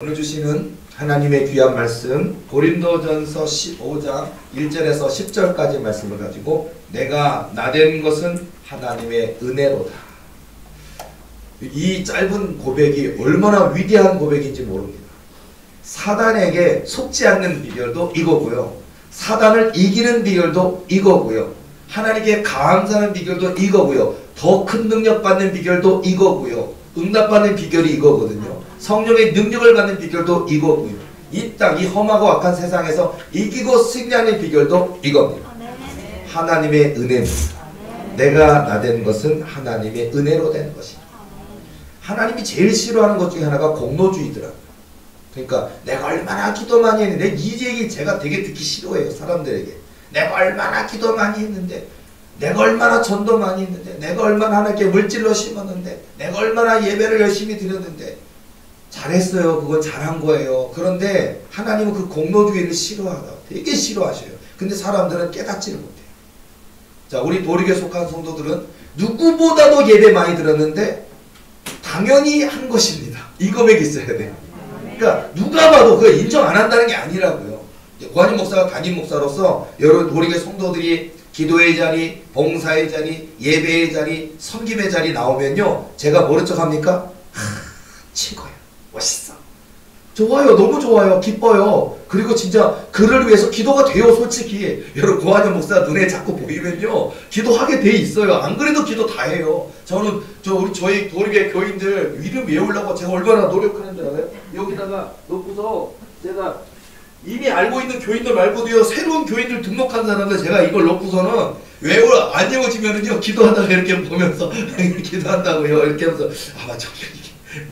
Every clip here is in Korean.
오늘 주시는 하나님의 귀한 말씀 고린도전서 15장 1절에서 10절까지 말씀을 가지고 내가 나된 것은 하나님의 은혜로다. 이 짧은 고백이 얼마나 위대한 고백인지 모릅니다. 사단에게 속지 않는 비결도 이거고요. 사단을 이기는 비결도 이거고요. 하나님께 감사하는 비결도 이거고요. 더 큰 능력 받는 비결도 이거고요. 응답받는 비결이 이거거든요. 성령의 능력을 받는 비결도 이거고요. 이 땅, 이 험하고 악한 세상에서 이기고 승리하는 비결도 이겁니다. 하나님의 은혜입니다. 내가 나된 것은 하나님의 은혜로 된 것입니다. 하나님이 제일 싫어하는 것 중에 하나가 공로주의더라고요. 그러니까 내가 얼마나 기도 많이 했는데, 이 얘기 제가 되게 듣기 싫어해요. 사람들에게. 내가 얼마나 기도 많이 했는데, 내가 얼마나 전도 많이 했는데, 내가 얼마나 하나님께 물질로 심었는데, 내가 얼마나 예배를 열심히 드렸는데, 잘했어요. 그건 잘한 거예요. 그런데 하나님은 그 공로주의를 싫어하고 되게 싫어하셔요. 근데 사람들은 깨닫지를 못해요. 자, 우리 도리교에 속한 성도들은 누구보다도 예배 많이 들었는데 당연히 한 것입니다. 이 고백이 있어야 돼요. 그러니까 누가 봐도 그걸 인정 안 한다는 게 아니라고요. 고한임 목사가 담임 목사로서 여러 도리교회 성도들이 기도의 자리, 봉사의 자리, 예배의 자리, 섬김의 자리 나오면요, 제가 모른 척 합니까? 최고야. 멋있어. 좋아요. 너무 좋아요. 기뻐요. 그리고 진짜 그를 위해서 기도가 돼요. 솔직히 여러분, 고한임 목사 눈에 자꾸 보이면요, 기도하게 돼 있어요. 안 그래도 기도 다 해요. 저는 저희 도리교회 교인들 이름 외우려고 제가 얼마나 노력하는 줄 알아요? 여기다가 놓고서 제가 이미 알고 있는 교인들 말고도요, 새로운 교인들 등록한 사람들 제가 이걸 놓고서는 안 외워지면은요, 기도하다가 이렇게 보면서 기도한다고요. 이렇게 하면서 맞아.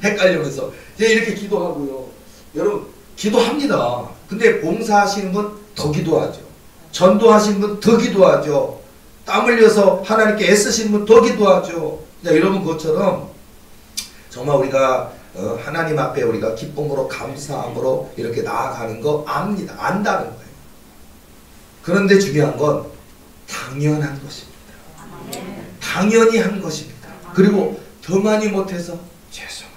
헷갈리면서 이제 이렇게 기도하고요. 여러분, 기도합니다. 근데 봉사하시는 분 더 기도하죠. 전도하시는 분 더 기도하죠. 땀 흘려서 하나님께 애쓰시는 분 더 기도하죠. 여러분, 그것처럼 정말 우리가 하나님 앞에 우리가 기쁨으로 감사함으로 이렇게 나아가는 거 압니다. 안다는 거예요. 그런데 중요한 건 당연한 것입니다. 당연히 한 것입니다. 그리고 더 많이 못해서 죄송합니다.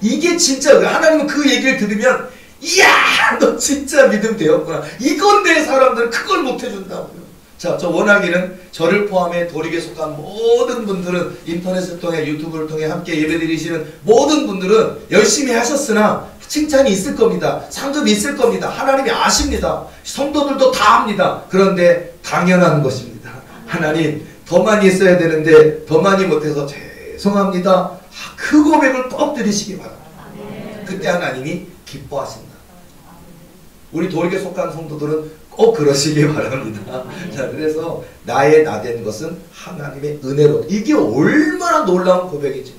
이게 진짜, 하나님은 그 얘기를 들으면 이야, 너 진짜 믿음 되었구나. 이건데 사람들은 그걸 못해준다고요. 자, 저 원하기는 저를 포함해 도리교에 속한 모든 분들은, 인터넷을 통해 유튜브를 통해 함께 예배드리시는 모든 분들은 열심히 하셨으나 칭찬이 있을 겁니다. 상급이 있을 겁니다. 하나님이 아십니다. 성도들도 다 압니다. 그런데 당연한 것입니다. 하나님, 더 많이 했어야 되는데 더 많이 못해서 죄송합니다. 그 고백을 꼭 드리시기 바랍니다. 그때 하나님이 기뻐하신다. 우리 도리교에 속한 성도들은 꼭 그러시기 바랍니다. 자, 그래서 나의 나된 것은 하나님의 은혜로. 이게 얼마나 놀라운 고백이지.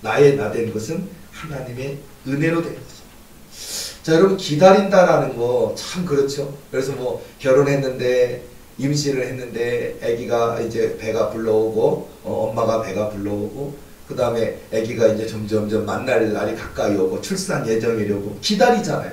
나의 나된 것은 하나님의 은혜로 된 것입니다. 자, 여러분, 기다린다라는 거 참 그렇죠. 그래서 뭐 결혼했는데, 임신을 했는데 아기가 이제 배가 불러오고, 엄마가 배가 불러오고, 그 다음에 아기가 이제 점점점 만날 날이 가까이 오고 출산 예정이려고 기다리잖아요.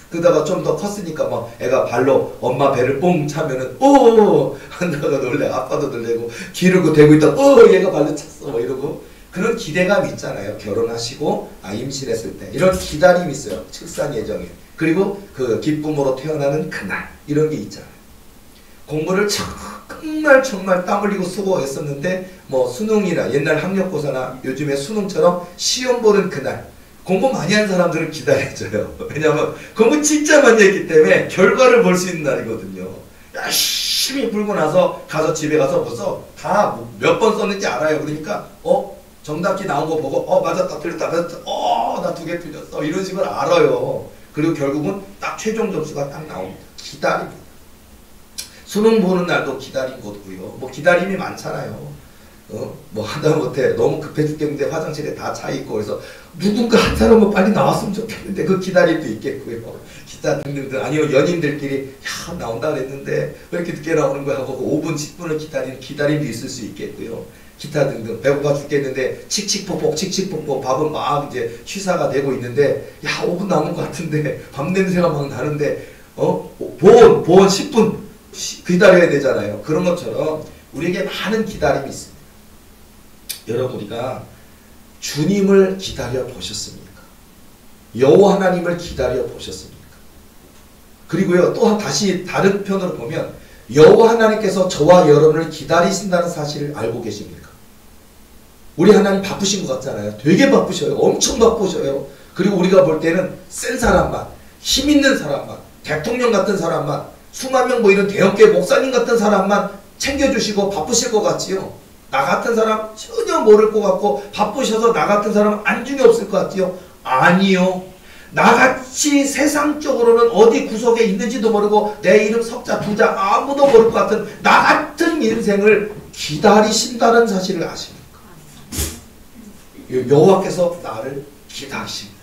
그러다가 좀 더 컸으니까 막 애가 발로 엄마 배를 뽕 차면은 오 한다가 놀래. 아빠도 놀래고, 기르고 대고 있다가 얘가 발로 찼어 뭐 이러고. 그런 기대감이 있잖아요. 결혼하시고 임신했을 때 이런 기다림이 있어요. 출산 예정일, 그리고 그 기쁨으로 태어나는 그날, 이런 게 있잖아요. 공부를 정말 땀 흘리고 수고했었는데, 뭐 수능이나 옛날 학력고사나 요즘에 수능처럼 시험 보는 그날, 공부 많이 한 사람들은 기다려져요. 왜냐하면 공부 진짜 많이 했기 때문에 결과를 볼 수 있는 날이거든요. 열심히 풀고 나서 가서 집에 가서 벌써 다 몇 번 썼는지 알아요. 그러니까 정답지 나온 거 보고 맞았다 틀렸다 맞았다 나 2개 틀렸어 이런 식으로 알아요. 그리고 결국은 딱 최종 점수가 딱 나옵니다. 기다립니다. 수능 보는 날도 기다린 거고요. 뭐 기다림이 많잖아요. 뭐 하다못해 너무 급해 죽겠는데 화장실에 다 차 있고, 그래서 누군가 한 사람은 빨리 나왔으면 좋겠는데 그 기다림도 있겠고요. 기타 등등등. 아니면 연인들끼리 나온다 그랬는데 왜 이렇게 늦게 나오는 거야 하고 5분 10분을 기다리는 기다림도 있을 수 있겠고요. 기타 등등. 배고파 죽겠는데 칙칙폭폭 밥은 막 이제 취사가 되고 있는데 5분 남은 것 같은데 밥 냄새가 막 나는데 보온 10분 기다려야 되잖아요. 그런 것처럼 우리에게 많은 기다림이 있습니다. 여러분, 우리가 주님을 기다려 보셨습니까? 여호와 하나님을 기다려 보셨습니까? 그리고요, 또 다시 다른 편으로 보면 여호와 하나님께서 저와 여러분을 기다리신다는 사실을 알고 계십니까? 우리 하나님 바쁘신 것 같잖아요. 되게 바쁘셔요. 엄청 바쁘셔요. 그리고 우리가 볼 때는 센 사람만, 힘 있는 사람만, 대통령 같은 사람만, 수만 명 모이는 대형교회 목사님 같은 사람만 챙겨주시고 바쁘실 것 같지요. 나 같은 사람 전혀 모를 것 같고 바쁘셔서 나 같은 사람 안중에 없을 것 같지요. 아니요. 나같이 세상적으로는 어디 구석에 있는지도 모르고 내 이름 석자 두자 아무도 모를 것 같은 나 같은 인생을 기다리신다는 사실을 아십니까? 여호와께서 나를 기다리십니다.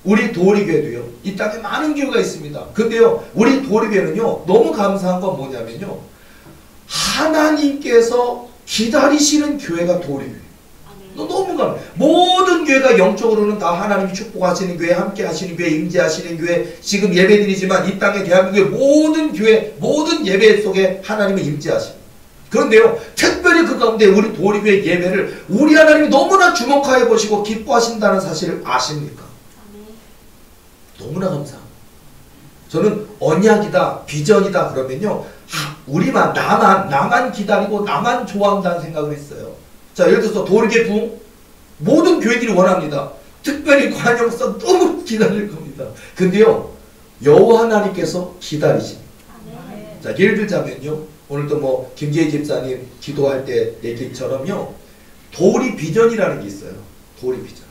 우리 도리교회도요, 이 땅에 많은 교회가 있습니다. 근데요, 우리 도리교회는요, 너무 감사한 건 뭐냐면요, 하나님께서 기다리시는 교회가 도리교회. 너무 감사해요. 모든 교회가 영적으로는 다 하나님이 축복하시는 교회, 함께 하시는 교회, 임재하시는 교회, 지금 예배드리지만 이 땅의 대한민국의 모든 교회, 모든 예배 속에 하나님은 임재하십니다. 그런데요, 특별히 그 가운데 우리 도리교회 예배를 우리 하나님이 너무나 주목하여 보시고 기뻐하신다는 사실을 아십니까? 너무나 감사합니다. 저는 언약이다, 비전이다 그러면요, 우리만, 나만 기다리고 나만 좋아한다는 생각을 했어요. 자, 예를 들어서 도리교회 부흥, 모든 교회들이 원합니다. 특별히 관영사 너무 기다릴 겁니다. 근데요, 여호와 하나님께서 기다리십니다. 자, 예를 들자면요, 오늘도 뭐 김재희 집사님 기도할 때 얘기처럼요, 도리 비전이라는 게 있어요. 도리 비전.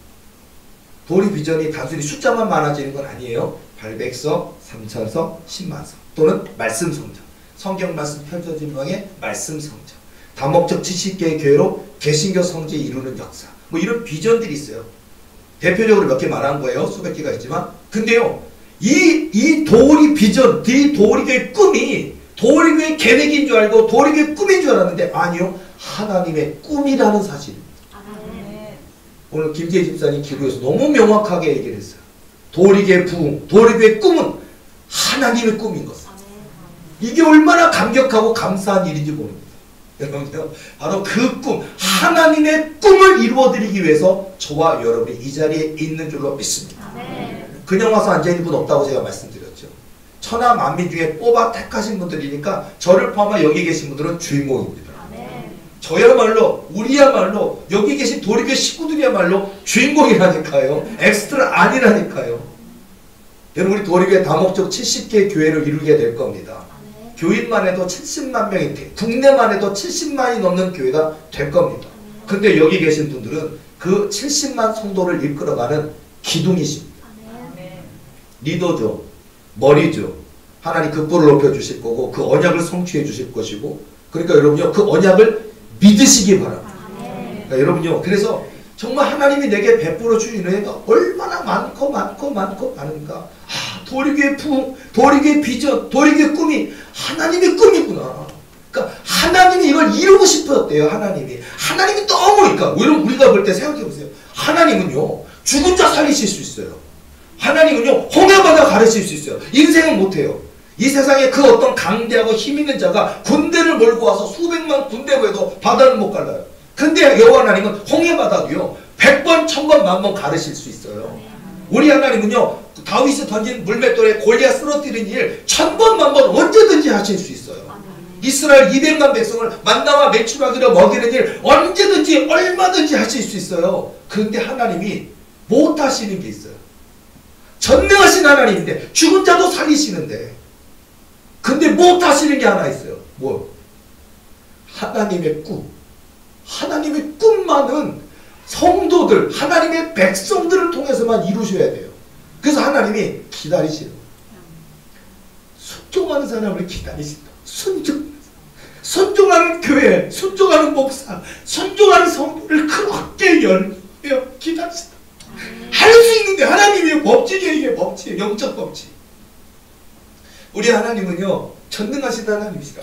도리 비전이 단순히 숫자만 많아지는 건 아니에요. 발백서, 삼천서, 십만서 또는 말씀 성전, 성경 말씀 펼쳐진 방의 말씀 성전, 다목적 70개의 교회로 개신교 성지 이루는 역사, 뭐 이런 비전들이 있어요. 대표적으로 몇 개 말한 거예요. 수백 개가 있지만. 근데요, 이 도리 비전, 이 도리교의 꿈이 도리교의 계획인 줄 알고 도리교의 꿈인 줄 알았는데 아니요, 하나님의 꿈이라는 사실입니다. 오늘 김재희 집사님 기도에서 너무 명확하게 얘기를 했어요. 도리교의 부흥, 도리교의 꿈은 하나님의 꿈인 것입니다. 이게 얼마나 감격하고 감사한 일인지 모릅니다. 여러분요, 바로 그 꿈, 하나님의 꿈을 이루어드리기 위해서 저와 여러분이 이 자리에 있는 줄로 믿습니다. 그냥 와서 앉아있는 분 없다고 제가 말씀드렸죠. 천하 만민 중에 뽑아 택하신 분들이니까 저를 포함한 여기 계신 분들은 주인공입니다. 저야말로, 우리야말로, 여기 계신 도리교회 식구들이야말로 주인공이라니까요. 엑스트라 아니라니까요. 여러분, 우리 도리교회 다목적 70개 교회를 이루게 될 겁니다. 교인만 해도 70만 명이 돼. 국내만 해도 70만이 넘는 교회가 될 겁니다. 근데 여기 계신 분들은 그 70만 성도를 이끌어가는 기둥이십니다. 리더죠. 머리죠. 하나님 그 뿔을 높여주실 거고 그 언약을 성취해 주실 것이고, 그러니까 여러분요, 그 언약을 믿으시기 바랍니다. 그러니까 여러분요, 그래서 정말 하나님이 내게 베풀어 주신 은혜가 얼마나 많고 많은가. 도리교의 부흥, 도리교의 비전, 도리교의 꿈이 하나님의 꿈이구나. 그러니까 하나님이 이걸 이루고 싶었대요. 하나님이 너무, 그러니까 우리가 볼 때 생각해 보세요. 하나님은요, 죽은 자 살리실 수 있어요. 하나님은요, 홍해바다 가르칠 수 있어요. 인생은 못해요. 이 세상에 그 어떤 강대하고 힘 있는 자가 군대를 몰고 와서 수백만 군대 구해도 바다를 못 갈라요. 근데 여호와 하나님은 홍해바다도요, 100번, 1000번, 10,000번 가르칠 수 있어요. 우리 하나님은요, 다윗이 던진 물맷돌에 골리앗 쓰러뜨린 일 1000번, 10,000번 언제든지 하실 수 있어요. 이스라엘 200만 백성을 만나와 메추라기로 먹이는 일 언제든지 얼마든지 하실 수 있어요. 그런데 하나님이 못하시는 게 있어요. 전능하신 하나님인데, 죽은 자도 살리시는데, 근데 못하시는 게 하나 있어요. 뭐? 하나님의 꿈. 하나님의 꿈만은 성도들, 하나님의 백성들을 통해서만 이루셔야 돼요. 그래서 하나님이 기다리시는 거예요. 순종하는 사람을 기다리신다. 순종하는 교회, 순종하는 목사, 순종하는 성도를 그렇게 열며 기다리신다. 할 수 있는데 하나님의 법칙이에요. 이게 법칙, 영적 법칙. 우리 하나님은요, 전능하신 하나님이시다.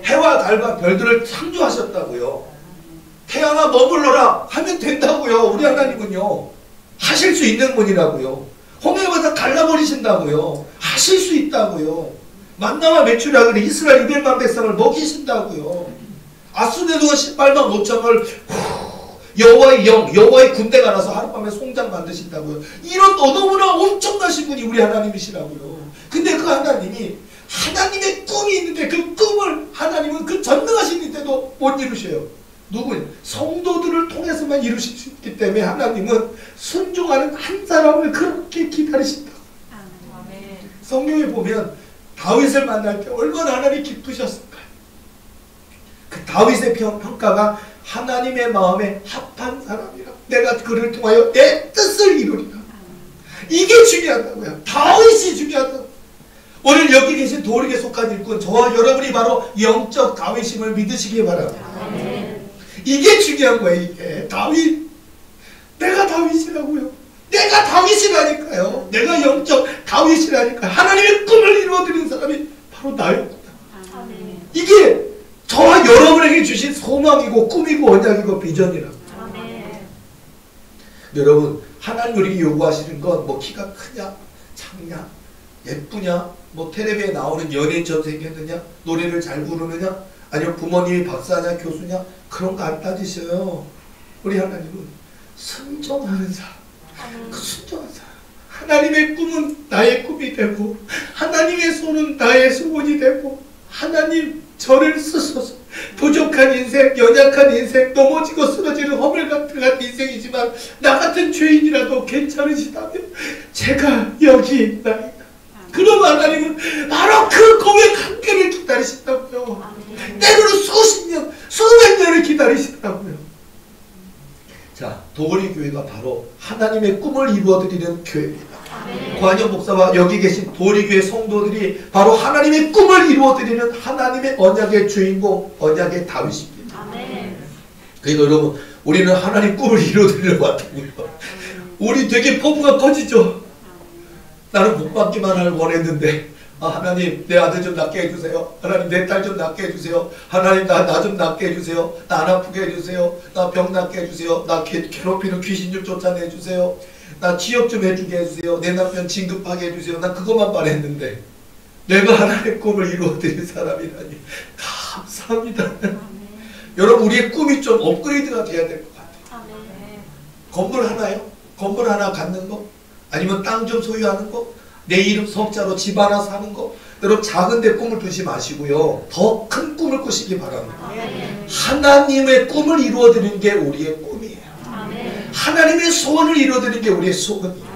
해와 달과 별들을 창조하셨다고요. 태양아 머물러라 하면 된다고요. 우리 하나님은요, 하실 수 있는 분이라고요. 홍해바다 갈라버리신다고요. 하실 수 있다고요. 만나와 메추라기로 이스라엘 200만 백성을 먹이신다고요. 아수네도가 18만 5천을 여호와의 영, 여호와의 군대가 나서 하룻밤에 송장 만드신다고요. 이런 너무나 엄청나신 분이 우리 하나님이시라고요. 근데 그 하나님이 하나님의 꿈이 있는데 그 꿈을 하나님은 그 전능하신 이때도 못 이루셔요. 누구요? 성도들을 통해서만 이루실 수 있기 때문에 하나님은 순종하는 한 사람을 그렇게 기다리신다. 성경에 보면 다윗을 만날 때 얼마나 하나님이 기쁘셨을까요? 그 다윗의 평가가 하나님의 마음에 합한 사람이라. 내가 그를 통하여 내 뜻을 이루리라. 이게 중요하다고요. 다윗이 중요하다고. 오늘 여기 계신 도리에 속한 일꾼, 저와 여러분이 바로 영적 다윗임을 믿으시기 바랍니다. 이게 중요한 거예요. 이게 다윗, 내가 다윗이라고요. 내가 다윗이라니까요. 내가 영적 다윗이라니까. 하나님의 꿈을 이루어드리는 사람이 바로 나입니다. 이게 저와 여러분에게 주신 소망이고 꿈이고 언약이고 비전이라고. 여러분, 하나님 우리에게 요구하시는 건 뭐 키가 크냐, 작냐, 예쁘냐, 뭐 텔레비에 나오는 연예인처럼 생겼느냐, 노래를 잘 부르느냐, 아니면 부모님이 박사냐, 교수냐, 그런 거 안 따지셔요. 우리 하나님은 순종하는 사람, 그 순종하는 사람. 하나님의 꿈은 나의 꿈이 되고, 하나님의 손은 나의 손이 되고, 하나님 저를 쓰소서. 부족한 인생, 연약한 인생, 넘어지고 쓰러지는 허물 같은 인생이지만 나 같은 죄인이라도 괜찮으시다면 제가 여기 있나이다. 그럼 하나님은 바로 그 고백 한 개를 기다리신다고요. 때로는 수십 년, 수백 년을 기다리신다고요. 자, 도리교회가 바로 하나님의 꿈을 이루어드리는 교회입니다. 관영 목사와 여기 계신 도리교회 성도들이 바로 하나님의 꿈을 이루어드리는 하나님의 언약의 주인공, 언약의 다윗입니다. 그러니까 여러분, 우리는 하나님 꿈을 이루어드리려고 왔다고요. 우리 되게 포부가 커지죠. 나는 복 받기만 원했는데, 하나님 내 아들 좀 낫게 해주세요. 하나님 내 딸 좀 낫게 해주세요. 하나님 나 좀 낫게 해주세요. 나 안 아프게 해주세요. 나 병 낫게 해주세요. 나 괴롭히는 귀신 좀 쫓아내주세요. 나 취업 좀 해주게 해주세요. 내 남편 진급하게 해주세요. 난 그것만 바랬는데 내가 하나님의 꿈을 이루어드린 사람이라니 감사합니다. 여러분, 우리의 꿈이 좀 업그레이드가 돼야 될 것 같아요. 건물 하나요? 건물 하나 갖는 거? 아니면 땅 좀 소유하는 거? 내 이름 석자로 집 하나 사는 거? 여러분, 작은 데 꿈을 두지 마시고요. 더 큰 꿈을 꾸시기 바랍니다. 하나님의 꿈을 이루어드리는 게 우리의 꿈이에요. 하나님의 소원을 이루어드리는 게 우리의 소원이에요.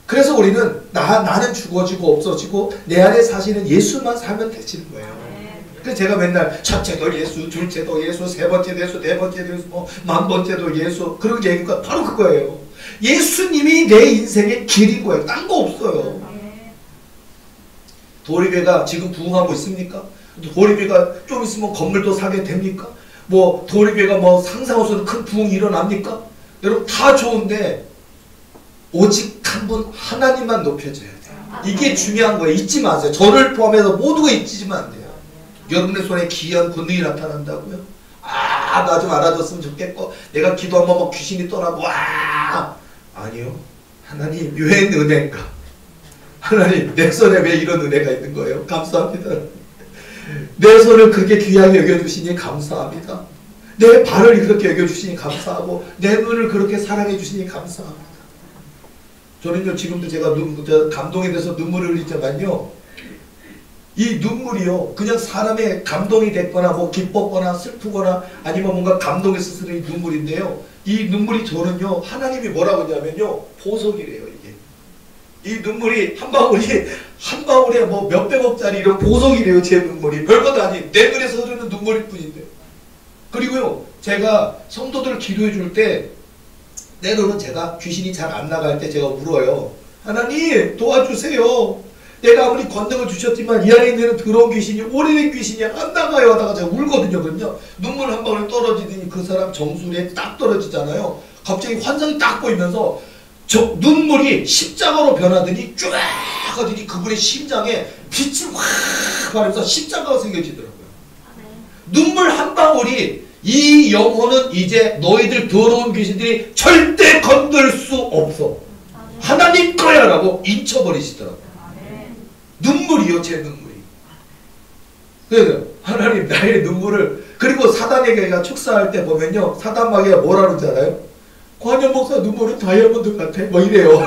그래서 우리는 나는 죽어지고 없어지고 내 안에 사시는 예수만 살면 되시는 거예요. 그래서 제가 맨날 첫째도 예수, 둘째도 예수, 세 번째도 예수, 네 번째도 예수, 뭐 만 번째도 예수, 그런 얘기가 바로 그거예요. 예수님이 내 인생의 길인 거예요. 딴 거 없어요. 도리교회가 지금 부흥하고 있습니까? 도리교회가 좀 있으면 건물도 사게 됩니까? 뭐 도리교회가 뭐 상상없어도 큰 부흥이 일어납니까? 여러분, 다 좋은데 오직 한 분 하나님만 높여줘야 돼요. 이게 중요한 거예요. 잊지 마세요. 저를 포함해서 모두가 잊지만 안 돼요. 여러분의 손에 기이한 권능이 나타난다고요? 나 좀 알아줬으면 좋겠고, 내가 기도하면 막 귀신이 떠나고, 아니요. 하나님, 웬 은혜인가? 하나님, 내 손에 왜 이런 은혜가 있는 거예요? 감사합니다. 내 손을 그렇게 귀하게 여겨주시니 감사합니다. 내 발을 그렇게 여겨주시니 감사하고, 내 눈을 그렇게 사랑해주시니 감사합니다. 저는요, 지금도 제가 감동에 대해서 눈물을 흘리지만요, 이 눈물이요, 그냥 사람의 감동이 됐거나 뭐 기뻤거나 슬프거나 아니면 뭔가 감동에 스스로 이 눈물인데요, 이 눈물이 저는요, 하나님이 뭐라고 하냐면요, 보석이래요. 이게 이 눈물이 한 방울에 뭐 몇백억짜리 이런 보석이래요. 제 눈물이 별것도 아닌 내 눈에서 흐르는 눈물일 뿐인데. 그리고요, 제가 성도들 기도해 줄 때 때로는 제가 귀신이 잘 안 나갈 때 제가 울어요. 하나님 도와주세요. 내가 아무리 권능을 주셨지만 이 안에 있는 더러운 귀신이, 오래된 귀신이 안 나가요 하다가 제가 울거든요. 그럼요, 눈물 한 방울 떨어지더니 그 사람 정수리에 딱 떨어지잖아요. 갑자기 환상이 딱 보이면서 저 눈물이 십자가로 변하더니 쫙 하더니 그분의 심장에 빛이 확 바르면서 십자가가 생겨지더라고요. 눈물 한 방울이 이 영혼은 이제 너희들 더러운 귀신들이 절대 건들 수 없어. 하나님 거야 라고 인쳐버리시더라고요. 눈물이요, 제 눈물이. 그래서 하나님, 나의 눈물을 그리고 사단에게가 축사할 때 보면요, 사단 마귀가 뭐라 그러지 않아요? 관현 목사 눈물은 다이아몬드 같아 뭐 이래요.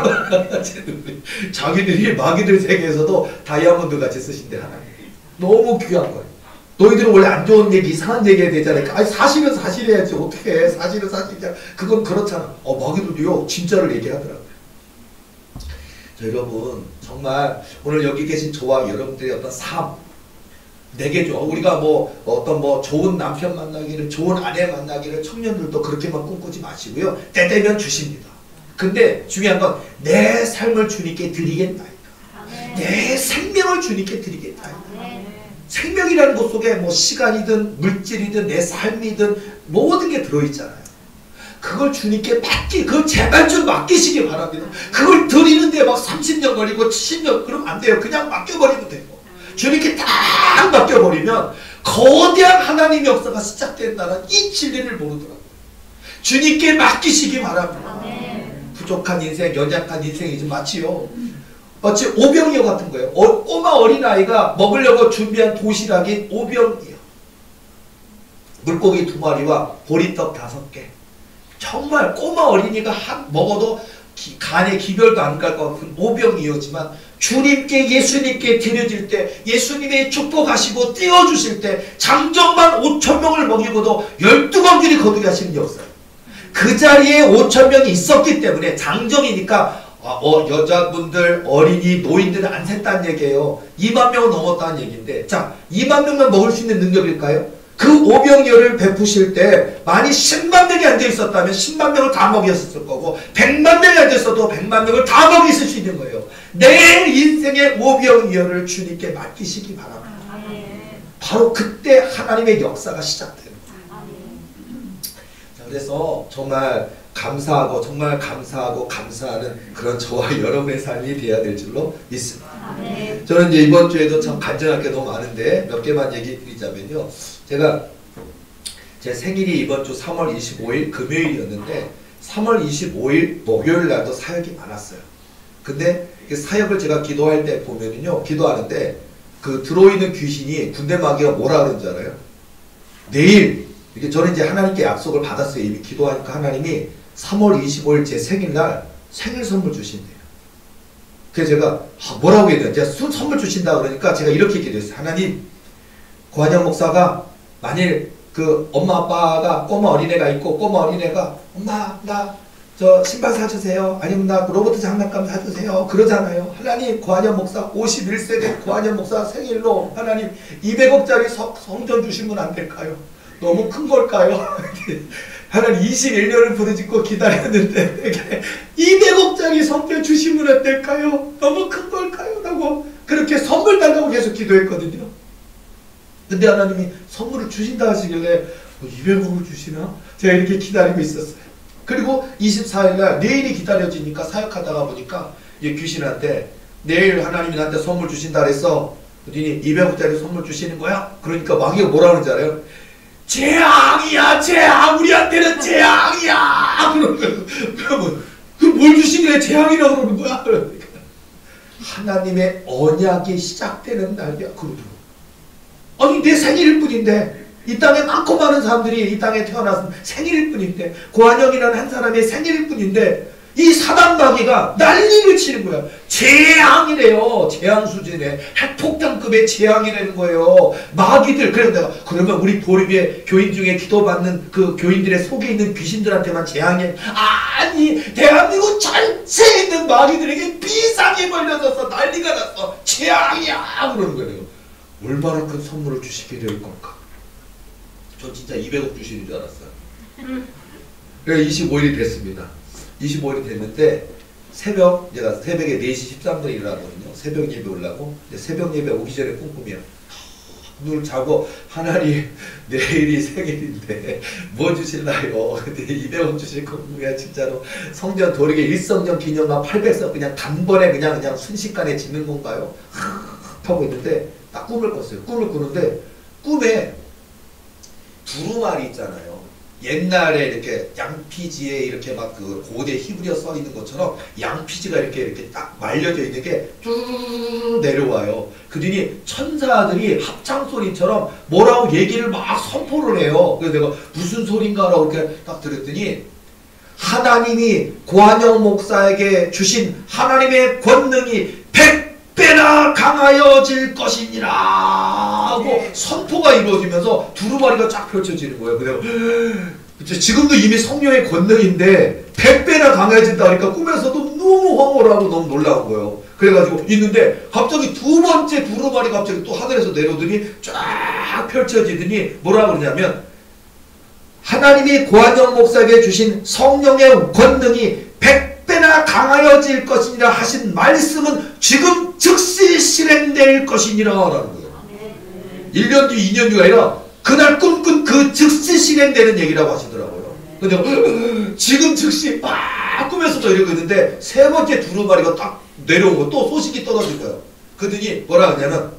자기들이 마귀들 세계에서도 다이아몬드 같이 쓰신대. 하나님 너무 귀한 거예요. 너희들은 원래 안 좋은 얘기, 이상한 얘기 해야 되잖아요. 아니 사실은 사실해야지. 어떻게 해. 사실은 사실이야. 그건 그렇잖아. 마귀들도요 진짜를 얘기하더라고요. 자, 여러분 정말 오늘 여기 계신 저와 여러분들의 어떤 삶, 내게죠. 우리가 뭐 어떤 뭐 좋은 남편 만나기를, 좋은 아내 만나기를 청년들도 그렇게만 꿈꾸지 마시고요. 때 되면 주십니다. 근데 중요한 건 내 삶을 주님께 드리겠나이다. 내 생명을 주님께 드리겠나이다. 생명이라는 것 속에 뭐 시간이든 물질이든 내 삶이든 모든 게 들어있잖아요. 그걸 주님께 그걸 제발 좀 맡기시기 바랍니다. 그걸 드리는데 막 30년 걸리고 70년 그러면 안 돼요. 그냥 맡겨버리면 되고. 주님께 딱 맡겨버리면 거대한 하나님의 역사가 시작된다는 이 진리를 모르더라고요. 주님께 맡기시기 바랍니다. 부족한 인생, 연약한 인생이지 마치요. 마치 오병이어 같은 거예요. 꼬마 어린아이가 먹으려고 준비한 도시락이 오병이어. 물고기 2마리와 보리떡 5개. 정말 꼬마 어린이가 먹어도 간에 기별도 안 갈 것 같은 오병이어지만 주님께 예수님께 드려질 때 예수님의 축복하시고 띄워주실 때 장정만 5,000명을 먹이고도 12광길이 거두게 하시는 역사예요. 그 자리에 5,000명이 있었기 때문에 장정이니까 여자분들, 어린이, 노인들은 안 샜다는 얘기예요. 2만 명은 넘었다는 얘기인데, 자, 2만 명만 먹을 수 있는 능력일까요? 그 오병이어를 베푸실 때 만이 10만 명이 앉아 있었다면 10만 명을 다 먹였을 거고 100만 명이 앉아 있어도 100만 명을 다 먹였을 수 있는 거예요. 내 인생의 오병이어를 주님께 맡기시기 바랍니다. 바로 그때 하나님의 역사가 시작돼요. 자, 그래서 정말 감사하고 정말 감사하고 감사하는 그런 저와 여러분의 삶이 되어야 될 줄로 믿습니다. 저는 이제 이번 주에도 참 간증할 게 너무 많은데 몇 개만 얘기 드리자면요. 제가 제 생일이 이번 주 3월 25일 금요일이었는데 3월 25일 목요일 날도 사역이 많았어요. 근데 사역을 제가 기도할 때 보면은요, 기도하는데 그 들어있는 귀신이 군대 마귀가 뭐라 그러는지 알아요? 내일 이렇게 저는 이제 하나님께 약속을 받았어요. 이미 기도하니까 하나님이 3월 25일 제 생일날 생일 선물 주신대요. 그래서 제가 뭐라고 해야 되나? 제가 선물 주신다 그러니까 제가 이렇게 기도했어요. 하나님, 고한영 목사가 만일 그 엄마 아빠가 꼬마 어린애가 있고 꼬마 어린애가 엄마 나 저 신발 사주세요. 아니면 나 로봇 장난감 사주세요. 그러잖아요. 하나님, 고한영 목사 51세 된 고한영 목사 생일로 하나님 200억짜리 성전 주시면 안 될까요? 너무 큰 걸까요? 하나님 21년을 부르짖고 기다렸는데 200억짜리 성전 주시면 안 될까요? 너무 큰 걸까요? 라고 그렇게 선물 달라고 계속 기도했거든요. 근데 하나님이 선물을 주신다 하시길래 200억을 주시나? 제가 이렇게 기다리고 있었어요. 그리고 24일날 내일이 기다려지니까 사역하다가 보니까 이 귀신한테 내일 하나님이 나한테 선물 주신다 그랬어. 그랬더니 200억짜리 선물 주시는 거야? 그러니까 마귀가 뭐라 그러는지 알아요? 재앙이야, 재앙! 우리한테는 재앙이야! 그러면 뭘 주시길래 재앙이라고 그러는 거야? 그러니까 하나님의 언약이 시작되는 날이야. 그러더라고. 아니 내 생일일 뿐인데, 이 땅에 많고 많은 사람들이 이 땅에 태어나서 생일일 뿐인데, 고한영이라는 한 사람의 생일일 뿐인데 이 사단 마귀가 난리를 치는 거야. 재앙이래요. 재앙 수준의 핵폭탄급의 재앙이라는 거예요. 마귀들. 그래서 내가 그러면 우리 보리비의 교인 중에 기도받는 그 교인들의 속에 있는 귀신들한테만 재앙이 아니, 대한민국 전체에 있는 마귀들에게 비상이 벌려져서 난리가 났어. 재앙이야 그러는 거예요. 얼마나 큰 선물을 주시게 될 걸까? 전 진짜 200억 주시는 줄 알았어요. 그래서 25일이 됐습니다. 25일이 됐는데 제가 새벽에 4시 13분에 일어나거든요. 새벽 예배 오려고. 근데 새벽 예배 오기 전에 꿈꾸면 눈을 자고 하나님 내일이 생일인데 뭐 주실라요? 근데 200원 주실 꿈꾸면 진짜로 성전 도리게 일성전 기념관 800석 그냥 단번에 그냥 순식간에 짓는 건가요? 하고 있는데 딱 꿈을 꿨어요. 꿈을 꾸는데 꿈에 두루마리 있잖아요. 옛날에 이렇게 양피지에 이렇게 막 그 고대 히브리어 써 있는 것처럼 양피지가 이렇게 딱 말려져 있는 게 쭉 내려와요. 그러니 천사들이 합창 소리처럼 뭐라고 얘기를 막 선포를 해요. 그래서 내가 무슨 소린가라고 이렇게 딱 들었더니 하나님이 고한영 목사에게 주신 하나님의 권능이 100배나 강하여질 것이니라 하고 선포가 이루어지면서 두루마리가 쫙 펼쳐지는 거예요. 그래서 지금도 이미 성령의 권능인데 100배나 강해진다 하니까 꿈에서도 너무 황홀하고 너무 놀라운 거예요. 그래가지고 있는데 갑자기 두 번째 두루마리가 갑자기 또 하늘에서 내려오더니 쫙 펼쳐지더니 뭐라 그러냐면 하나님이 고한영 목사에게 주신 성령의 권능이 100배나 강하여질 것이니라 하신 말씀은 지금 즉시 실행될 것이니라 라는 거예요. 1년 뒤 2년 뒤가 아니라 그날 꿈꾼 그 즉시 실행되는 얘기라고 하시더라고요. 근데 지금 즉시 막 꿈에서도 이러고 있는데 세 번째 두루마리가 딱 내려온 거 또 소식이 떨어진 거예요. 그러더니 뭐라 하냐면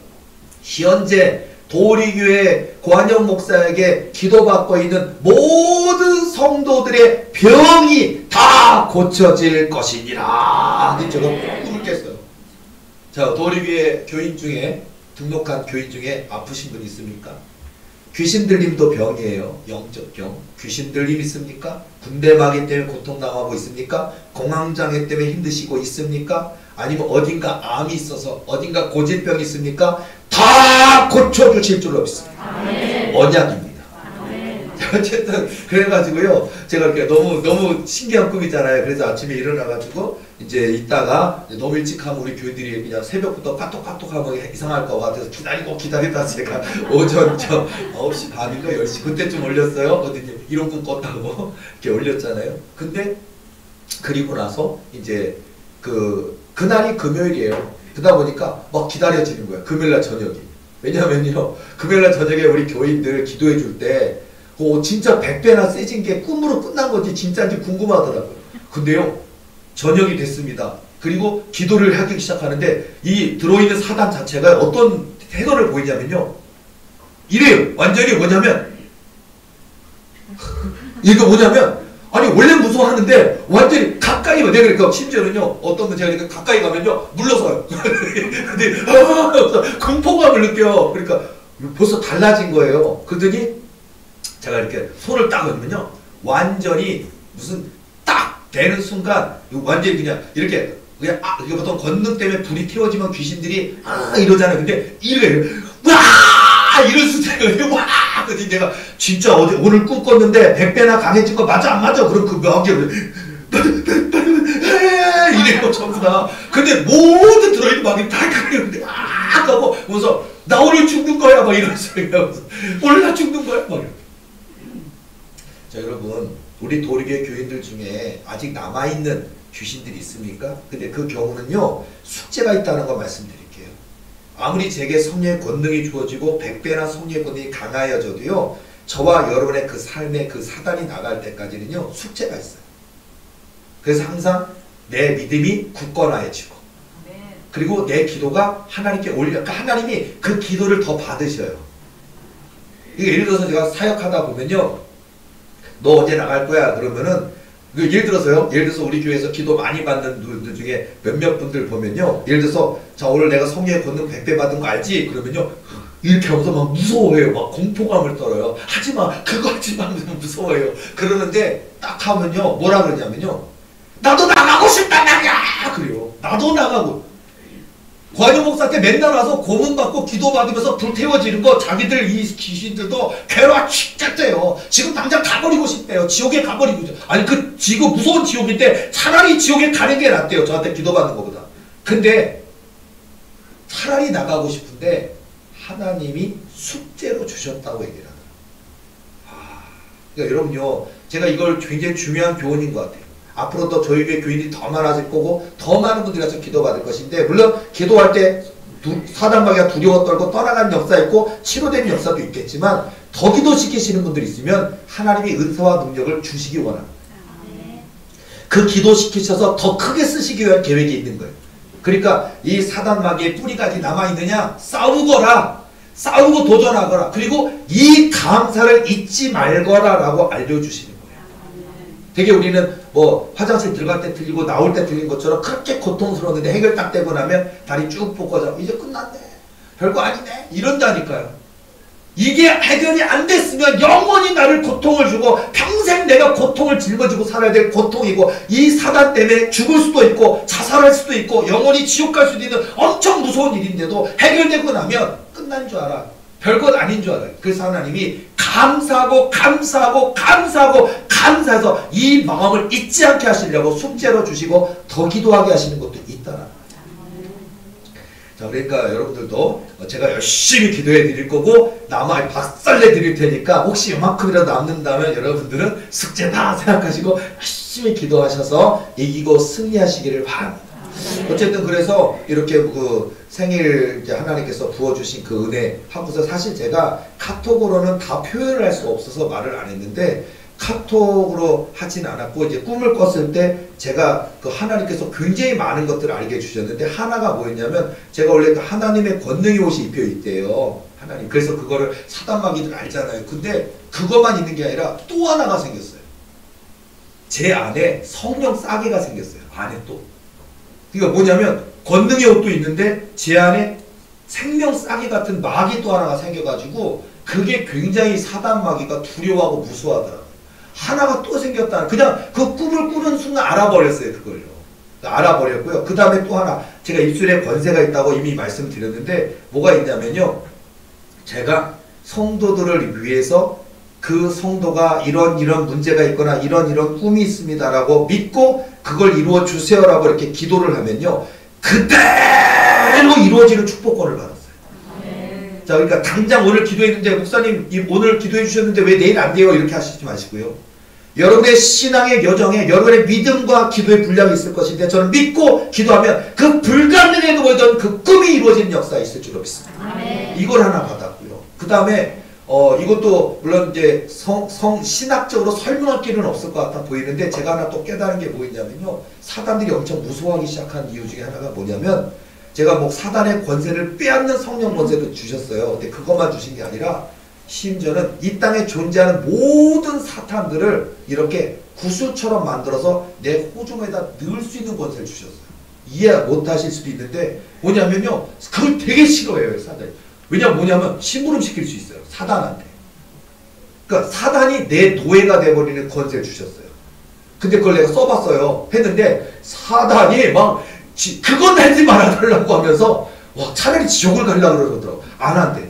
현재 도리교회 고한영 목사에게 기도받고 있는 모든 성도들의 병이 다 고쳐질 것이니라. 제가 꿈을 깼어요. 자, 도리교회 교인 중에 등록한 교인 중에 아프신 분 있습니까? 귀신 들림도 병이에요. 영적 병. 귀신 들림 있습니까? 군대 마귀 때문에 고통당하고 있습니까? 공황장애 때문에 힘드시고 있습니까? 아니면 어딘가 암이 있어서 어딘가 고질병이 있습니까? 다 고쳐주실 줄로 믿습니다. 언약입니다. 어쨌든 그래가지고요 제가 이렇게 너무 신기한 꿈이잖아요. 그래서 아침에 일어나가지고 이제 있다가 너무 일찍 하면 우리 교인들이 그냥 새벽부터 카톡 하면 이상할 것 같아서 기다리다 제가 오전 9시 반인가 10시 그때쯤 올렸어요. 어디 이런 꿈 꿨다고 이렇게 올렸잖아요. 근데 그리고 나서 이제 그날이 금요일이에요. 그러다 보니까 막 기다려지는 거야. 금요일날 저녁이. 왜냐면요 금요일날 저녁에 우리 교인들 기도해 줄 때 진짜 100배나 세진 게 꿈으로 끝난 건지 진짜인지 궁금하더라고요. 근데요 저녁이 됐습니다. 그리고 기도를 하기 시작하는데 이 들어있는 사단 자체가 어떤 태도를 보이냐면요 이래요. 완전히 뭐냐면 이거 뭐냐면 아니 원래 무서워하는데 완전히 가까이 와. 내가 그러니까 심지어는요 어떤 분 제가 그러니까 가까이 가면요 물러서요. 근데 공포감을 느껴. 그러니까 벌써 달라진 거예요. 그러더니 제가 이렇게 손을 딱 얹으면요 완전히 무슨 딱 되는 순간 완전히 그냥 이렇게 이게 보통 권능 때문에 불이 태워지면 귀신들이 이러잖아요. 근데 이래 와 이럴 수있어요. 와 그랬더니 내가 진짜 오늘 꿈 꿨는데 100배나 강해진 거 맞아 안 맞아? 그럼 그 명기를 이래요 전부 다. 근데 모든 들어있는 막이 다 그러는데 하고 그래서 나 오늘 죽는 거야 막 이런 소리가 오늘 나 죽는 거야 막 이렇게. 자 여러분 우리 도리교회 교인들 중에 아직 남아있는 귀신들이 있습니까? 근데 그 경우는요 숙제가 있다는 거 말씀드릴게요. 아무리 제게 성령의 권능이 주어지고 100배나 성령의 권능이 강하여져도요 저와 여러분의 그 삶에 그 사단이 나갈 때까지는요 숙제가 있어요. 그래서 항상 내 믿음이 굳건해지고 그리고 내 기도가 하나님께 그러니까 하나님이 그 기도를 더 받으셔요. 예를 들어서 제가 사역하다 보면요 너 언제 나갈 거야? 그러면은 예를 들어서 우리 교회에서 기도 많이 받는 분들 중에 몇몇 분들 보면요 예를 들어서 자 오늘 내가 성령의 권능 100배 받은 거 알지? 그러면요 이렇게 하면서 막 무서워해요. 막 공포감을 떨어요. 하지마 그거 하지마 무서워해요. 그러는데 딱 하면요 뭐라 그러냐면요 나도 나가고 싶단 말이야 그래요. 나도 나가고 고한영 목사한테 맨날 와서 고문받고 기도받으면서 불태워지는 거 자기들 이 귀신들도 괴로워 죽겠대요. 지금 당장 가버리고 싶대요. 지옥에 가버리고 싶대요. 아니 그 지금 무서운 지옥인데 차라리 지옥에 가는 게 낫대요. 저한테 기도받는 것보다. 근데 차라리 나가고 싶은데 하나님이 숙제로 주셨다고 얘기를 하더라고요. 그러니까 여러분요 제가 이걸 굉장히 중요한 교훈인 것 같아요. 앞으로 또 저희 교회 교인이 더 많아질 거고 더 많은 분들이 와서 기도받을 것인데 물론 기도할 때 사단마귀가 두려워 떨고 떠나가는 역사 있고 치료되는 역사도 있겠지만 더 기도시키시는 분들이 있으면 하나님이 은사와 능력을 주시기 원합니다. 그 기도시키셔서 더 크게 쓰시기 위한 계획이 있는 거예요. 그러니까 이 사단마귀의 뿌리까지 남아있느냐 싸우거라. 싸우고 도전하거라. 그리고 이 감사를 잊지 말거라 라고 알려주시는 거예요. 되게 우리는 뭐 화장실 들어갈 때 들리고 나올 때 들린 것처럼 그렇게 고통스러웠는데 해결 딱 되고 나면 다리 쭉 뻗어져. 이제 끝났네. 별거 아니네. 이런다니까요. 이게 해결이 안 됐으면 영원히 나를 고통을 주고 평생 내가 고통을 짊어지고 살아야 될 고통이고, 이 사단 때문에 죽을 수도 있고 자살할 수도 있고 영원히 지옥 갈 수도 있는 엄청 무서운 일인데도 해결되고 나면 끝난 줄 알아. 별것 아닌 줄 알아요. 그래서 하나님이 감사하고 감사하고 감사하고 감사해서 이 마음을 잊지 않게 하시려고 숙제로 주시고 더 기도하게 하시는 것도 있다라. 자, 그러니까 여러분들도 제가 열심히 기도해 드릴 거고 남아 박살내 드릴 테니까 혹시 이만큼이라도 남는다면 여러분들은 숙제다 생각하시고 열심히 기도하셔서 이기고 승리하시기를 바랍니다. 어쨌든 그래서 이렇게 그 생일 이제 하나님께서 부어주신 그 은혜 하고서, 사실 제가 카톡으로는 다 표현을 할 수 없어서 말을 안 했는데, 카톡으로 하진 않았고 이제 꿈을 꿨을 때 제가 그 하나님께서 굉장히 많은 것들을 알게 해주셨는데, 하나가 뭐였냐면 제가 원래 하나님의 권능의 옷이 입혀 있대요. 하나님. 그래서 그거를 사단마귀들 알잖아요. 근데 그것만 있는 게 아니라 또 하나가 생겼어요. 제 안에 성령 싸개가 생겼어요. 안에 또. 그러니까 뭐냐면 권능의 옷도 있는데 제 안에 생명 싸개 같은 마귀 또 하나가 생겨가지고 그게 굉장히 사단마귀가 두려워하고 무서워하더라고요. 하나가 또 생겼다. 그냥 그 꿈을 꾸는 순간 알아버렸어요. 그걸요. 알아버렸고요. 그 다음에 또 하나, 제가 입술에 권세가 있다고 이미 말씀드렸는데 뭐가 있냐면요, 제가 성도들을 위해서 그 성도가 이런 문제가 있거나 이런 꿈이 있습니다 라고 믿고 그걸 이루어 주세요라고 이렇게 기도를 하면요, 그대로 이루어지는 축복권을 받았어요. 자, 그러니까 당장 오늘 기도했는데 목사님 오늘 기도해 주셨는데 왜 내일 안 돼요? 이렇게 하시지 마시고요. 여러분의 신앙의 여정에 여러분의 믿음과 기도의 분량이 있을 것인데, 저는 믿고 기도하면 그 불가능해 보이던 그 꿈이 이루어지는 역사가 있을 줄로 믿습니다. 이걸 하나 받았고요. 그 다음에 이것도 물론 이제 신학적으로 설명할 길은 없을 것 같아 보이는데, 제가 하나 또 깨달은 게 뭐였냐면요, 사단들이 엄청 무서워하기 시작한 이유 중에 하나가 뭐냐면, 제가 뭐 사단의 권세를 빼앗는 성령 권세도 주셨어요. 근데 그것만 주신 게 아니라 심지어는 이 땅에 존재하는 모든 사탄들을 이렇게 구슬처럼 만들어서 내 호종에다 넣을 수 있는 권세를 주셨어요. 이해 못하실 수도 있는데 뭐냐면요, 그걸 되게 싫어해요, 사단이. 뭐냐면 심부름 시킬 수 있어요, 사단한테. 그러니까 사단이 내 노예가 돼버리는 권세를 주셨어요. 근데 그걸 내가 써봤어요. 했는데 사단이 막 그건 하지 말아달라고 하면서 와, 차라리 지옥을 가려고 그러더라고. 안 한대.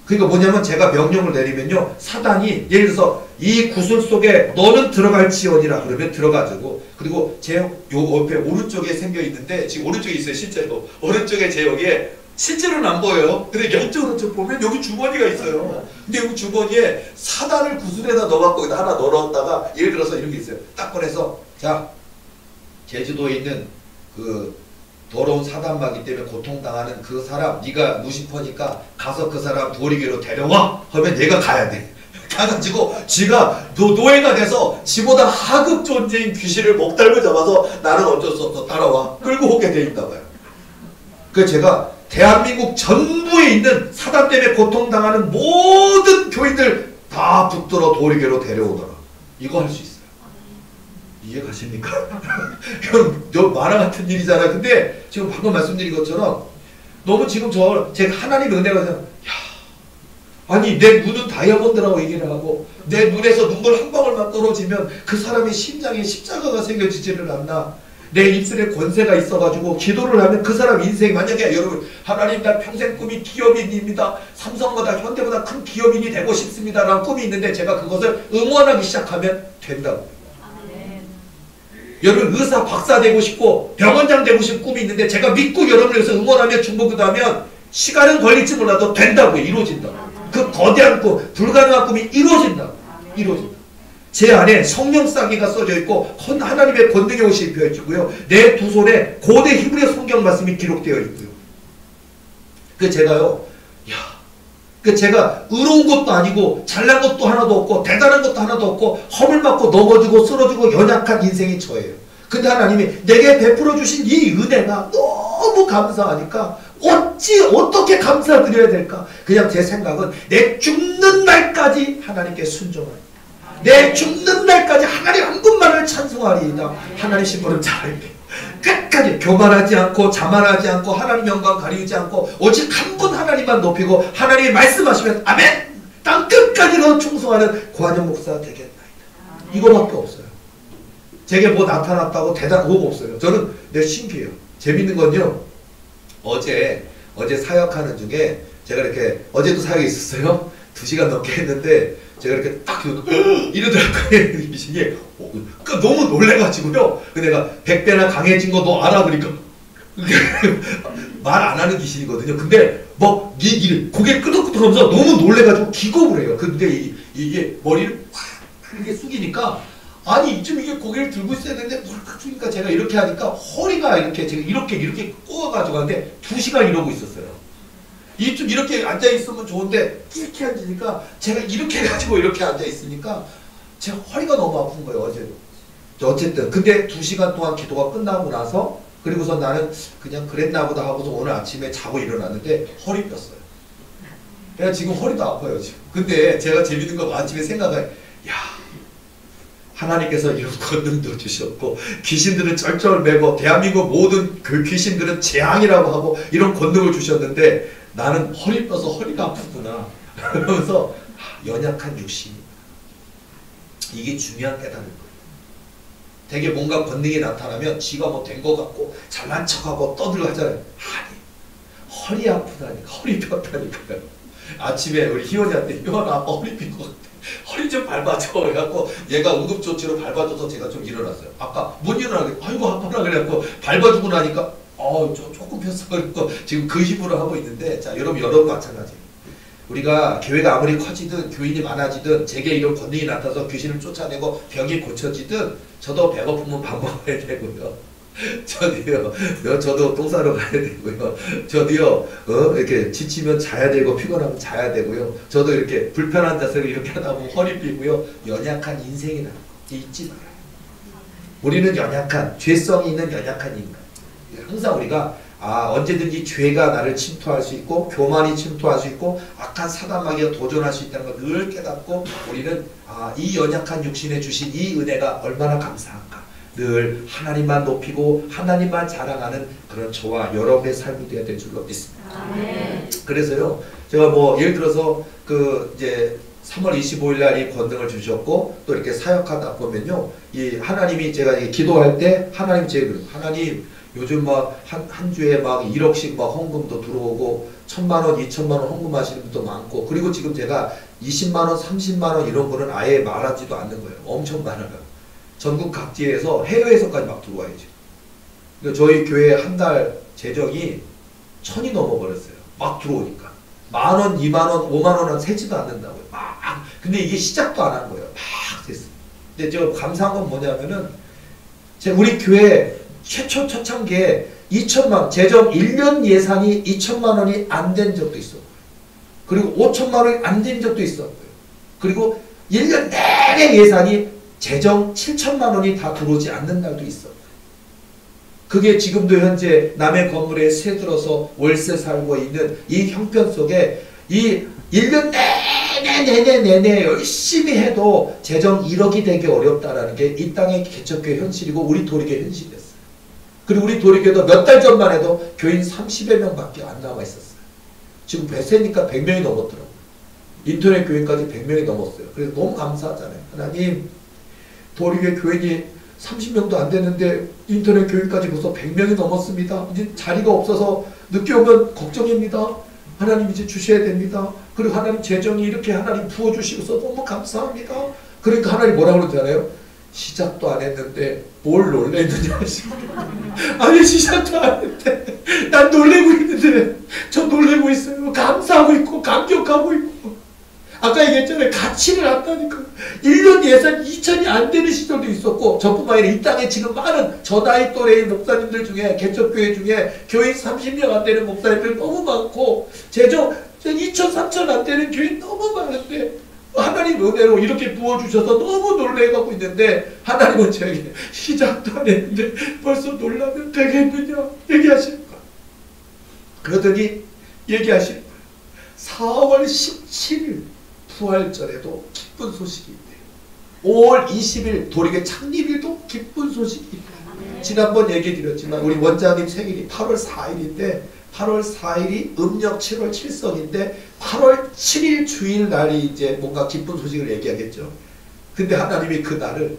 그러니까 뭐냐면 제가 명령을 내리면요, 사단이 예를 들어서 이 구슬 속에 너는 들어갈지언이라 그러면 들어가지고, 그리고 제 요 옆에 오른쪽에 생겨 있는데, 지금 오른쪽에 있어요, 실제로. 오른쪽에 제 여기에 실제로는 안 보여요. 근데 오른쪽 보면 여기 주머니가 있어요. 근데 여기 주머니에 사단을 구슬에다 넣어갖고 여기다 하나 넣어놨다가, 예를 들어서 이런 게 있어요. 딱 꺼내서, 자, 제주도에 있는 그 더러운 사단마귀 때문에 고통당하는 그 사람 네가 루시퍼니까 가서 그 사람 도리교로 데려와 하면 내가 가야 돼. 가가지고 지가 노예가 돼서 지보다 하급 존재인 귀신을 목달고 잡아서 나는 어쩔 수 없어 따라와 끌고 오게 돼 있나 봐요. 그래서 제가 대한민국 전부에 있는 사단 때문에 고통당하는 모든 교인들 다 붙들어 도리교로 데려오더라. 이거 할 수 있어요. 이해가십니까? 이건 만화 같은 일이잖아요. 근데 지금 방금 말씀드린 것처럼 너무 지금 제가 하나님의 은혜가 그냥, 야, 아니 내 눈은 다이아몬드라고 얘기를 하고 내 눈에서 눈물 한 방울만 떨어지면 그 사람의 심장에 십자가가 생겨지지를 않나. 내 입술에 권세가 있어가지고 기도를 하면 그 사람 인생이, 만약에 여러분 하나님 나 평생 꿈이 기업인입니다, 삼성보다 현대보다 큰 기업인이 되고 싶습니다 라는 꿈이 있는데 제가 그것을 응원하기 시작하면 된다고. 여러분 의사 박사 되고 싶고 병원장 되고 싶은 꿈이 있는데 제가 믿고 여러분을 위해서 응원하며 중보기도하면 시간은 걸릴지 몰라도 된다고요. 이루어진다고. 그 거대한 꿈, 불가능한 꿈이 이루어진다고. 이루어진다. 제 안에 성령 싸기가 써져 있고 하나님의 권능의 옷이 입혀 있고요. 내 두 손에 고대 히브리 성경 말씀이 기록되어 있고요. 그 제가요, 그 제가 의로운 것도 아니고 잘난 것도 하나도 없고 대단한 것도 하나도 없고 허물 맞고 넘어지고 쓰러지고 연약한 인생이 저예요. 근데 하나님이 내게 베풀어 주신 이 은혜가 너무 감사하니까 어떻게 감사드려야 될까? 그냥 제 생각은 내 죽는 날까지 하나님께 순종하리. 내 죽는 날까지 하나님 한 분만을 찬송하리이다. 하나님 신부름 잘할게요. 끝까지 교만하지 않고 자만하지 않고 하나님 영광 가리우지 않고 오직 한 분 하나님만 높이고 하나님이 말씀하시면 아멘! 땅 끝까지로 충성하는 고한영 목사가 되겠나이다. 이거밖에 없어요. 제게 뭐 나타났다고 대단한 거 없어요. 저는 신기해요. 재밌는 건요. 어제 사역하는 중에 제가 이렇게 어제도 사역이 있었어요. 2시간 넘게 했는데 제가 이렇게 딱 이러더라고요. 귀신이 너무 놀래가지고요. 내가 100배나 강해진 거 너 알아? 그러니까 말 안 하는 귀신이거든요. 근데 막 고개를 끄덕끄덕하면서 너무 놀래가지고 기겁을 해요. 근데 이게 머리를 확 이렇게 숙이니까 아니 좀 이게 고개를 들고 있어야 되는데 뭘 숙이니까 제가 이렇게 하니까 허리가 이렇게 제가 이렇게 꼬아가지고 하는데 2시간 이러고 있었어요. 좀 이렇게 앉아있으면 좋은데 이렇게 앉으니까 제가 이렇게 해가지고 이렇게 앉아있으니까 제 허리가 너무 아픈 거예요. 어제도. 어쨌든 근데 2시간 동안 기도가 끝나고 나서 그리고서 나는 그냥 그랬나 보다 하고서 오늘 아침에 자고 일어났는데 허리 뼈어요. 그냥 지금 허리도 아파요. 지금. 근데 제가 재밌는 거 아침에 생각해 야 하나님께서 이런 권능도 주셨고 귀신들은 쩔쩔 매고 대한민국 모든 그 귀신들은 재앙이라고 하고 이런 권능을 주셨는데 나는 허리 뼈서 허리가 아프구나. 그러면서 연약한 육신. 이게 중요한 깨달을 거예요. 되게 뭔가 권능이 나타나면 지가 뭐 된 것 같고 잘난 척하고 떠들고 하잖아요. 아니 허리 아프다니까. 허리 폈다니까요. 아침에 우리 희원이한테 희원아 아빠 허리 핀 것 같아. 허리 좀 밟아줘. 그래갖고 얘가 응급조치로 밟아줘서 제가 좀 일어났어요. 아까 못 일어나게 아이고 아파라 그래갖고 밟아주고 나니까 조금 폈어. 그래서 지금 그 힘으로 하고 있는데 자 여러분 마찬가지예요. 우리가 교회가 아무리 커지든 교인이 많아지든 제게 이런 권능이 나타나서 귀신을 쫓아내고 병이 고쳐지든 저도 배고프면 밥 먹어야 되고요. 저도 똥 싸러 가야 되고요. 저도요 이렇게 지치면 자야 되고 피곤하면 자야 되고요. 저도 이렇게 불편한 자세로 이렇게 하다 보면 허리 삐고요. 연약한 인생이라는 거 잊지 말아요. 우리는 연약한 죄성이 있는 연약한 인간. 항상 우리가 언제든지 죄가 나를 침투할 수 있고 교만이 침투할 수 있고 악한 사단마귀가 도전할 수 있다는 걸 늘 깨닫고 우리는 이 연약한 육신에 주신 이 은혜가 얼마나 감사한가. 늘 하나님만 높이고 하나님만 자랑하는 그런 저와 여러분의 삶이 되어야 될 줄로 믿습니다. 아멘. 그래서요 제가 뭐 예를 들어서 이제 3월 25일 날 이 권능을 주셨고 또 이렇게 사역하다 보면요 이 하나님이 제가 기도할 때 하나님 하나님 요즘 막 한 주에 막 1억씩 막 헌금도 들어오고 1,000만원, 2,000만원 헌금하시는 분도 많고 그리고 지금 제가 20만원, 30만원 이런 거는 아예 말하지도 않는 거예요. 엄청 많아요. 전국 각지에서 해외에서까지 막 들어와요. 그러니까 저희 교회 한 달 재정이 1,000이 넘어버렸어요. 막 들어오니까. 10,000원, 20,000원, 50,000원 세지도 않는다고요. 막. 근데 이게 시작도 안 한 거예요. 막 됐어요. 근데 제가 감사한 건 뭐냐면은 우리 교회 최초 초창기에 2,000만 재정 1년 예산이 2,000만 원이 안 된 적도 있었고요. 그리고 5,000만 원이 안 된 적도 있었고요. 그리고 1년 내내 예산이 재정 7,000만 원이 다 들어오지 않는 날도 있었고요. 그게 지금도 현재 남의 건물에 새들어서 월세 살고 있는 이 형편 속에 이 1년 내내 열심히 해도 재정 1억이 되기 어렵다라는 게 이 땅의 개척교회 현실이고 우리 도리교회 현실이었어요. 그리고 우리 도리교회도 몇 달 전만 해도 교인 30여 명밖에 안 나와 있었어요. 지금 배세니까 100명이 넘었더라고요. 인터넷 교인까지 100명이 넘었어요. 그래서 너무 감사하잖아요. 하나님 도리교회 교인이 30명도 안 되는데 인터넷 교인까지 벌써 100명이 넘었습니다. 이제 자리가 없어서 늦게 오면 걱정입니다. 하나님 이제 주셔야 됩니다. 그리고 하나님 재정이 이렇게 하나님 부어주시고서 너무 감사합니다. 그러니까 하나님 뭐라고 그러잖아요. 시작도 안 했는데 뭘 놀래느냐. 아니 시작도 안 했는데 난 놀래고 있는데 저 놀래고 있어요. 감사하고 있고 감격하고 있고 아까 얘기했잖아요. 가치를 안다니까. 1년 예산 2천이 안 되는 시절도 있었고 저뿐만 아니라 이 땅에 지금 많은 저 나이 또래의 목사님들 중에 개척교회 중에 교인 30명 안 되는 목사님들 너무 많고 재정 2천 3천 안 되는 교인 너무 많은데 하나님 은혜로 이렇게 부어주셔서 너무 놀래가고 있는데 하나님은 저에게 시작도 안 했는데 벌써 놀라면 되겠느냐 얘기하시는 거야. 그러더니 얘기하시는 거예요. 4월 17일 부활절에도 기쁜 소식이 있대요. 5월 20일 도리교 창립일도 기쁜 소식이 있대요. 지난번 얘기 드렸지만 우리 원장님 생일이 8월 4일인데 8월 4일이 음력 7월 7석인데 8월 7일 주일날이 이제 뭔가 기쁜 소식을 얘기하겠죠. 근데 하나님이 그날을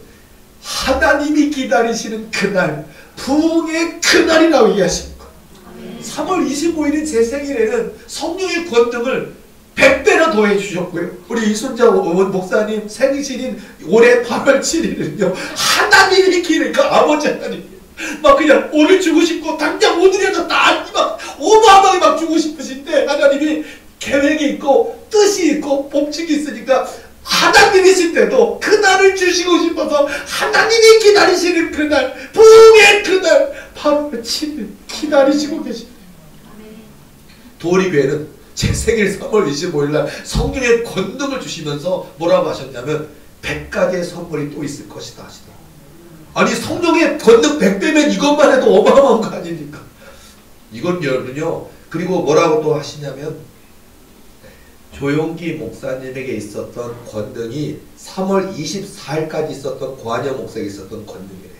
하나님이 기다리시는 그날, 부흥의 그날이라고 얘기하시는 거예요. 3월 25일인 제 생일에는 성령의 권능을 100배나 더해 주셨고요. 우리 이순자 목사님 생신인 올해 8월 7일은요. 하나님이 기니까 아버지 하나님 막 그냥 오늘 주고 싶고 당장 오늘이라도 막 어마어마하게 막 주고 싶으신데 하나님이 계획이 있고 뜻이 있고 법칙이 있으니까 하나님이실 때도 그날을 주시고 싶어서 하나님이 기다리시는 그날, 부흥의 그날 8월 7일 기다리시고 계십니다. 도리교회는 제 생일 3월 25일날 성령의 권능을 주시면서 뭐라고 하셨냐면 100가지의 선물이 또 있을 것이다 하시더라고요. 아니 성령의 권능 100배면 이것만 해도 어마어마한 거 아닙니까? 이건 여러분요. 그리고 뭐라고 또 하시냐면 조용기 목사님에게 있었던 권능이 3월 24일까지 있었던 관여 목사에게 있었던 권능이래요.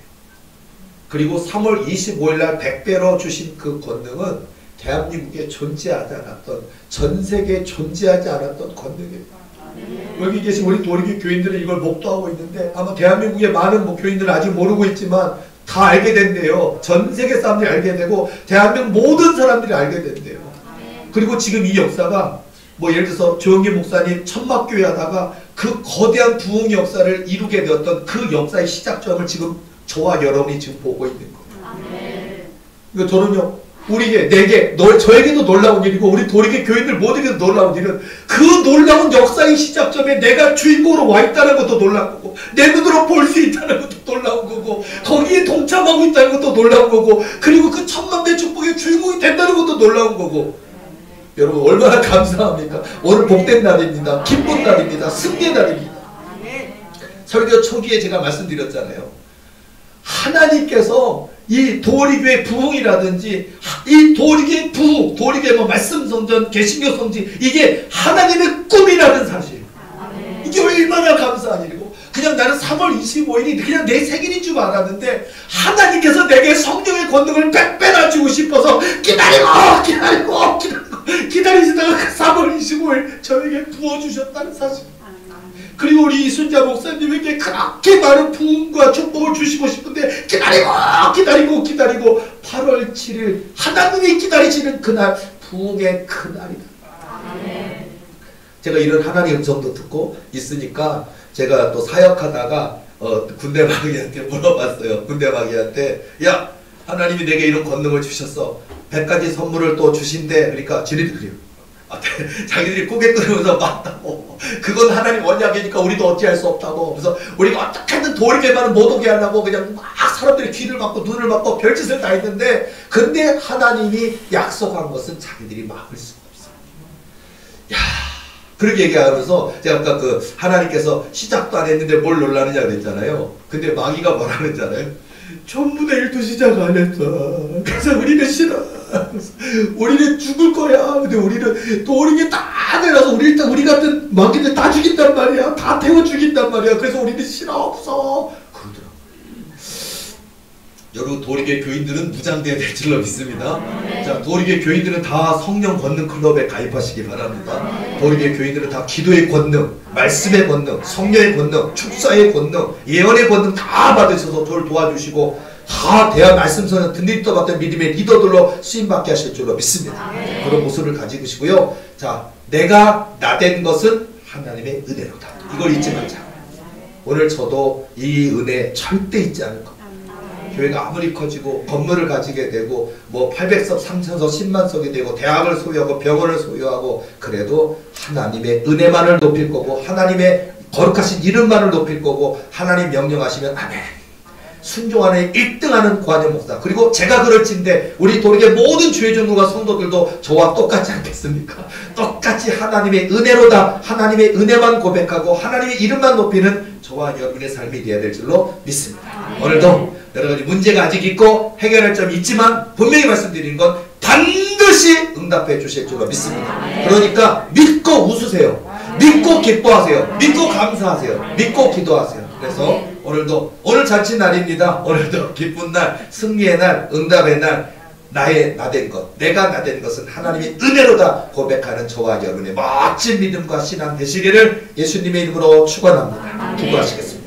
그리고 3월 25일날 100배로 주신 그 권능은 대한민국에 존재하지 않았던, 전 세계에 존재하지 않았던 권능이에요. 여기 계신 우리 도리교 교인들은 이걸 목도하고 있는데 아마 대한민국의 많은 교인들은 아직 모르고 있지만 다 알게 된대요. 전 세계 사람들이 알게 되고 대한민국 모든 사람들이 알게 된대요. 그리고 지금 이 역사가 뭐 예를 들어서 조영기 목사님 천막교회 하다가 그 거대한 부흥 역사를 이루게 되었던 그 역사의 시작점을 지금 저와 여러분이 지금 보고 있는 거예요. 그러니까 저는요, 우리에게, 내게, 저에게도 놀라운 일이고 우리 도리교 교인들 모두에게도 놀라운 일은 그 놀라운 역사의 시작점에 내가 주인공으로 와 있다는 것도 놀라운 거고 내 눈으로 볼 수 있다는 것도 놀라운 거고 거기에 동참하고 있다는 것도 놀라운 거고 그리고 그 천만대 축복의 주인공이 된다는 것도 놀라운 거고 여러분 얼마나 감사합니까? 오늘 복된 날입니다. 기쁜 날입니다. 승리의 날입니다. 설교 초기에 제가 말씀드렸잖아요. 하나님께서 이 도리교의 부흥이라든지 이 도리교의 부흥, 도리교의 뭐 말씀 성전, 개신교 성지 이게 하나님의 꿈이라는 사실. 이게 얼마나 감사한 일이고 그냥 나는 3월 25일이 그냥 내 생일인 줄 알았는데 하나님께서 내게 성령의 권능을 100배나 주고 싶어서 기다리시다가 그 3월 25일 저에게 부어주셨다는 사실. 그리고 우리 이순자 목사님에게 그렇게 많은 부흥과 축복을 주시고 싶은데 기다리고 8월 7일 하나님이 기다리시는 그날 부흥의 그날이다. 제가 이런 하나님의 음성도 듣고 있으니까 제가 또 사역하다가 군대 마귀한테 물어봤어요. 군대 마귀한테 야 하나님이 내게 이런 권능을 주셨어. 100가지 선물을 또 주신대. 그러니까 지네들이요. 자기들이 고개 끄면서 맞다고. 그건 하나님 언약이니까 우리도 어찌할 수 없다고. 그래서 우리가 어떻게든 도리교회만은 못 오게 하려고 그냥 막 사람들이 귀를 막고 눈을 막고 별짓을 다 했는데 근데 하나님이 약속한 것은 자기들이 막을 수가 없어요. 야, 그렇게 얘기하면서 제가 아까 그 하나님께서 시작도 안 했는데 뭘 놀라느냐 그랬잖아요. 근데 마귀가 뭐라는 줄 알아요? 전문의 일도 시작 안 했어. 그래서 우리는 싫어. 우리는 죽을 거야. 근데 우리는 도리교 다 내려서 우리 같은 마귀들 다 죽인단 말이야. 다 태워 죽인단 말이야. 그래서 우리는 싫어 무서워. 그러더라고. 여러분 도리교 교인들은 무장돼야 될 줄로 믿습니다. 자, 도리교 교인들은 다 성령 권능 클럽에 가입하시기 바랍니다. 도리교 교인들은 다 기도의 권능, 말씀의 권능, 성령의 권능, 축사의 권능, 예언의 권능 다 받으셔서 저를 도와주시고 다 대한 말씀서는 든든히 받던 믿음의 리더들로 쓰임받게 하실 줄로 믿습니다. 그런 모습을 가지고 계시고요. 자, 내가 나된 것은 하나님의 은혜로다. 이걸 잊지 말자. 오늘 저도 이 은혜 절대 잊지 않을 겁니다. 교회가 아무리 커지고 건물을 가지게 되고 뭐 800석, 3000석, 10만석이 되고 대학을 소유하고 병원을 소유하고 그래도 하나님의 은혜만을 높일 거고 하나님의 거룩하신 이름만을 높일 거고 하나님 명령하시면 아멘. 순종하는 1등하는 관여 목사. 그리고 제가 그럴진데 우리 도리교 모든 주의종들과 성도들도 저와 똑같지 않겠습니까? 똑같이 하나님의 은혜로다. 하나님의 은혜만 고백하고 하나님의 이름만 높이는 저와 여러분의 삶이 되어야 될 줄로 믿습니다. 오늘도 여러가지 문제가 아직 있고 해결할 점이 있지만 분명히 말씀드리는 건 반드시 응답해 주실 줄로 믿습니다. 그러니까 믿고 웃으세요. 믿고 기뻐하세요. 믿고 감사하세요. 믿고 기도하세요. 그래서 오늘도 오늘 잔치날입니다. 오늘도 기쁜 날, 승리의 날, 응답의 날, 나의 나된 것, 내가 나된 것은 하나님의 은혜로다 고백하는 저와 여러분의 멋진 믿음과 신앙 되시기를 예수님의 이름으로 축원합니다. 기도하시겠습니다.